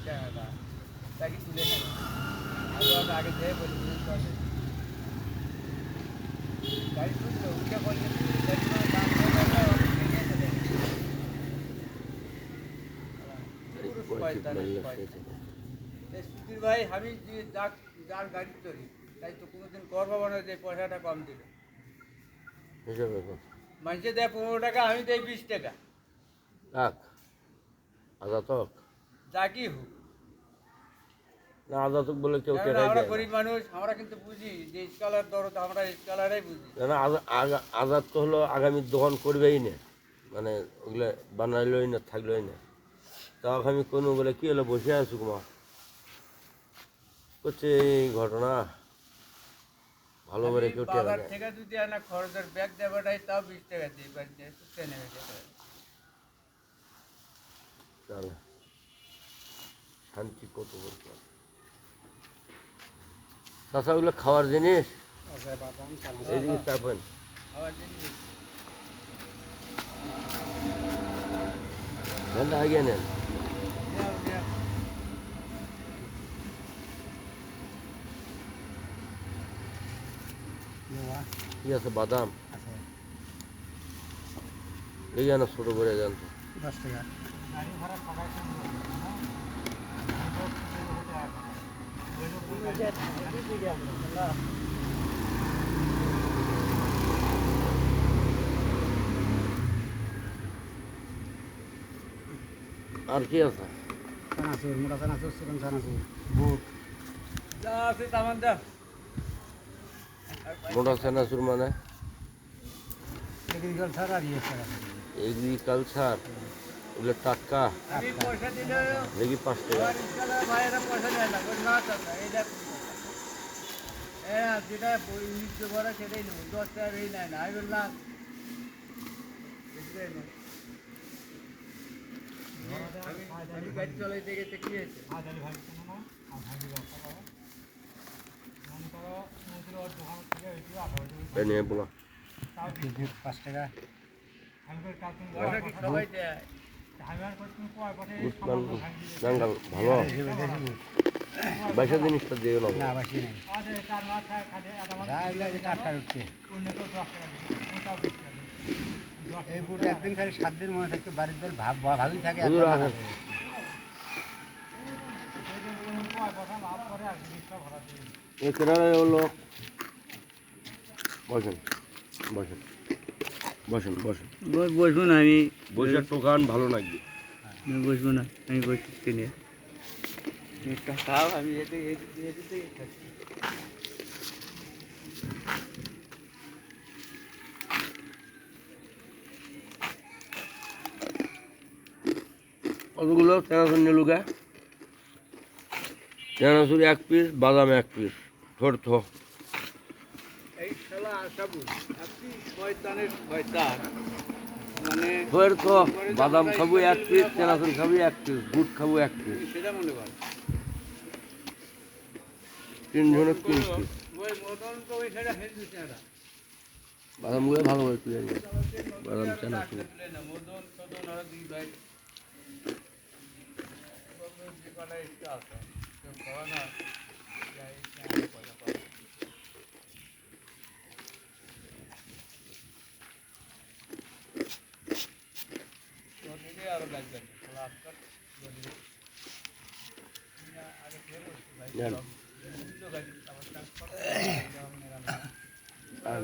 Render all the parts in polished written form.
টাকাটা তাকে তুলে নেবে আগে যেয়ে বলি চলে গাড়ি তুললো উঠে বললে দাম সুধীর ভাই আমি যার গাড়ি চড়ি তাই তো কোনোদিন করবো না যে পয়সাটা কম দিল মানুষে দেয় 15 টাকা আমি দেয় 20 টাকা যা কি হোক না আজাতক বলে কেউ আমরা গরিব মানুষ আমরা কিন্তু বুঝি যে স্কলার দর আমরা স্কলারাই বুঝি না আজাদ তো হলো আগামী দোকান করবেই না মানে ওগুলো বানাইলই না থাকলোই না তাও আমি কোনো বলে কি হলো বসে আছো মা করছে এই ঘটনা ভালো করে কেউ বাজার থেকে যদি আনা খরচের ব্যাগ দেবাটাই তাও 20 টাকা দিই বাড়িতে সুতে নেবে তাহলে শান্তি কত বলতে চাষাগুলো খাওয়ার জিনিস এই জিনিস চাপেন খাওয়ার জিনিস ঘন্টা আগে নেন কি আছে বাদাম এই যেন ছোটো করে যান তো 10 টাকা আর কি আছে চানাচুর মোটা চানাচুর চিকন চানাচুর বুট যা আছে তামান দা মোটা চানাচুর মানে এগ্রিকালচার আর ইয়ে ছাড়া এগ্রিকালচার ওগুলো টাটকা আমি পয়সা দিলে দেখি 5 টাকা ভাইয়েরা পয়সা দেয় না না চাচা এইটা হ্যাঁ যেটা নিত্য ভরা সেটাই নেব 10 টাকা এই নেয় না আমি বললাম আমি গাড়ি চলাইতে গেছে কি হয়েছে নিয়ে বলা 5 টাকা পয়সা কি সবাই দেয় জঙ্গল ভালো বাইশা জিনিসটা দিয়ে গেল না বাসি নেই এই বুট একদিন খালি 7 দিন মনে থাকতে বাড়ির দল ভালোই থাকে হলো বসেন বসেন বসেন বসেন বসবো না আমি বসে টোকান ভালো লাগবে আমি বসবো না আমি বসছি নিয়ে খাও আমি কতগুলো চানাচুর নিলুগা চানাচুর 1 পিস বাদাম 1 পিস ঠোঁট এই শালা আশাবু আপনি শয়তানের শয়তান মানে বাদাম খাবো 1 পিস চানাচুর খাবো 1 পিস বুট খাবো 1 পিস সেটা মনে কর 3 জনের 3 পিস ওই মদন তো ওই সেটা হেড দিছে না বাদামগুলো ভালো করে তুলে নিন বাদাম চানাচুর মদন কদন আর দুই ভাই জীবনে একটা আছে তো খাওয়া না যাই পয়সা পায় তো দিলে আরো লাগবে ক্লাস কর বলি না আগে ফেরো ভাই তো গাড়ি অবস্থা কত আর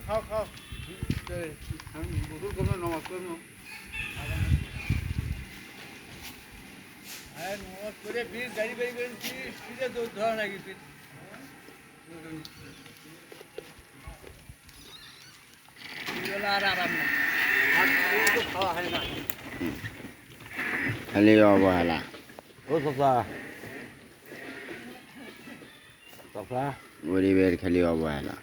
খাও খাও আমি বহু কোনো নমাজ করবো আর নোট করে ফির গাড়ি বাড়ি করে ফিরে ধরা নাকি ফির আর আরাম না আর তো খাওয়া হয় না খালি অবহেলা ও চাচা চাচা গরিবের খালি অবহেলা